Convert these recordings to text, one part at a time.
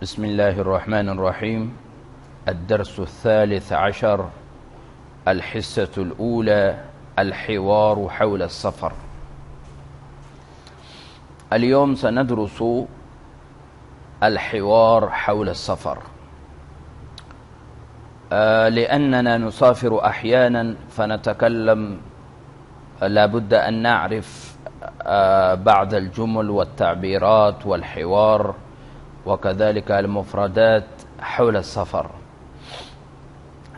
بسم الله الرحمن الرحيم. الدرس الثالث عشر، الحصة الأولى، الحوار حول السفر. اليوم سندرس الحوار حول السفر، لأننا نسافر أحيانا فنتكلم، لابد أن نعرف بعض الجمل والتعبيرات والحوار وكذلك المفردات حول السفر.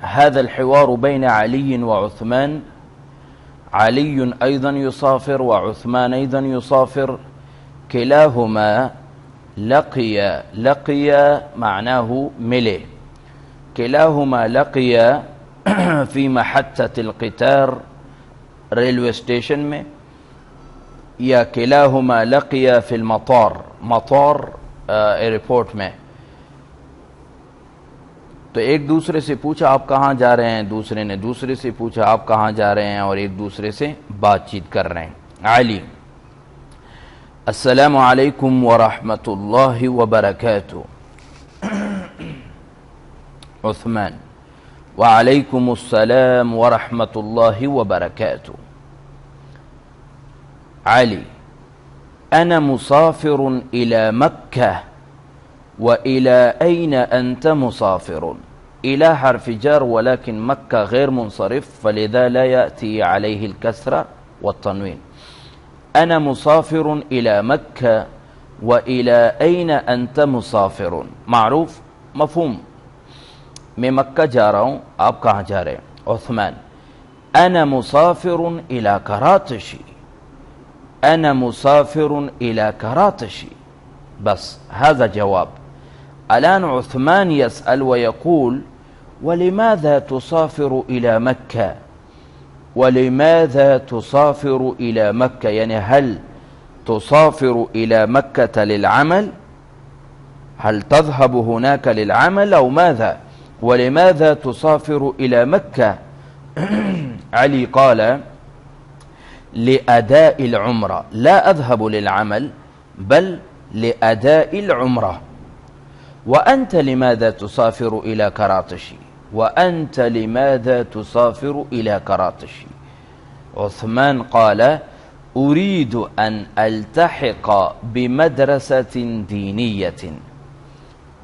هذا الحوار بين علي وعثمان، علي أيضا يسافر وعثمان أيضا يسافر، كلاهما لقي معناه ملي، كلاهما لقي في محطة القطار railway station में, या किलाहुमा लकिया फिल मतार एयरपोर्ट में। तो एक दूसरे से पूछा आप कहाँ जा रहे हैं, दूसरे ने दूसरे से पूछा आप कहाँ जा रहे हैं, और एक दूसरे से बातचीत कर रहे हैं। अली, अस्सलामु अलैकुम व रहमतुल्लाहि व बरकातुहू। उस्मान, व अलैकुम अस्सलाम व रहमतुल्लाहि व बरकातुहू। علي، أنا مسافر إلى مكة، وإلى أين أنت مسافر؟ إلى حرف جر، ولكن مكة غير منصرف فلذا لا يأتي عليه الكسرة والتنوين. أنا مسافر إلى مكة، وإلى أين أنت مسافر؟ معروف مفهوم، मैं मक्का जा रहा हूँ, आप कहाँ जा रहे हैं? उस्मान, أنا مسافر إلى कराची، أنا مسافر إلى كراتشي. بس هذا جواب. الآن عثمان يسأل ويقول: ولماذا تسافر إلى مكة؟ ولماذا تسافر إلى مكة؟ يعني هل تسافر إلى مكة للعمل؟ هل تذهب هناك للعمل أو ماذا؟ ولماذا تسافر إلى مكة؟ علي قال: لأداء العمرة، لا أذهب للعمل بل لأداء العمرة. وأنت لماذا تسافر إلى كراتشي؟ وأنت لماذا تسافر إلى كراتشي؟ عثمان قال: أريد أن ألتحق بمدرسة دينية.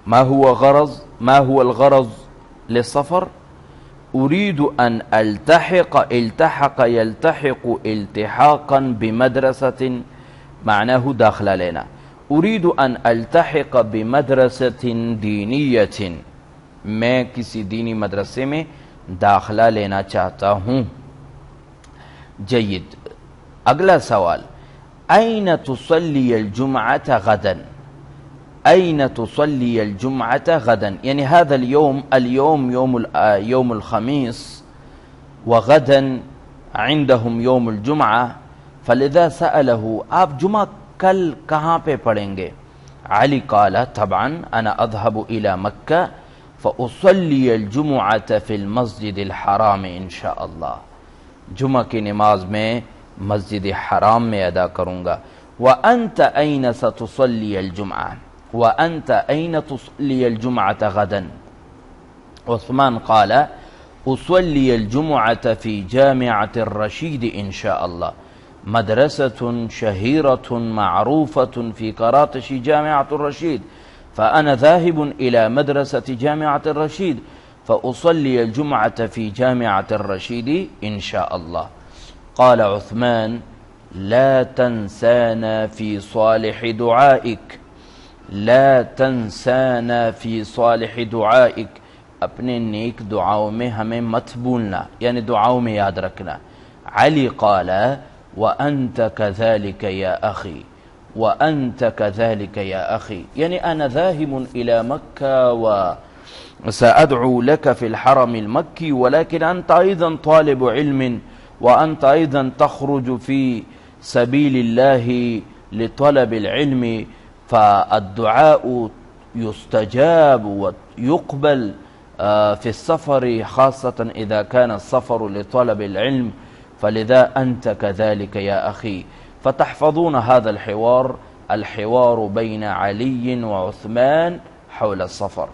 ما هو الغرض للسفر؟ أريد أن ألتحق، يلتحق التحاقا بمدرسة معناه داخل علينا. أريد أن ألتحق بمدرسة دينية، मैं किसी दीनी मदरसे में दाखला लेना चाहता हूँ। जय्यद, अगला सवाल, أين تصلي الجمعة غدا؟ أين تصلي الجمعة غدا؟ يعني هذا اليوم يوم الخميس، وغدا عندهم يوم الجمعة، فلذا سأله आप जुमा कल कहाँ पे पढ़ेंगे? علي قال: طبعا أنا أذهب إلى مكة فأصلي الجمعة في المسجد الحرام إن شاء الله। जुमा की नमाज में मस्जिद हराम में अदा करूँगा। وأنت أين ستصلي الجمعة؟ وأنت أين تصلي الجمعة غدا؟ عثمان قال: أصلي الجمعة في جامعة الرشيد إن شاء الله، مدرسة شهيرة معروفة في كراتشي، جامعة الرشيد، فأنا ذاهب إلى مدرسة جامعة الرشيد فأصلي الجمعة في جامعة الرشيد إن شاء الله. قال عثمان: لا تنسانا في صالح دعائك، لا تنسانا في صالح دعائك، अपने नेक दुआओं में हमें मत भूलना, यानी दुआओं में याद रखना। अली قال: وأنت كذلك يا أخي، وأنت كذلك يا أخي، يعني أنا ذاهب إلى مكة وسأدعو لك في الحرم المكي، ولكن أنت أيضا طالب علم، وأنت أيضا تخرج في سبيل الله لطلب العلم، فالدعاء يستجاب ويقبل في السفر، خاصة إذا كان السفر لطلب العلم، فلذا أنت كذلك يا أخي. فتحفظون هذا الحوار بين علي وعثمان حول السفر.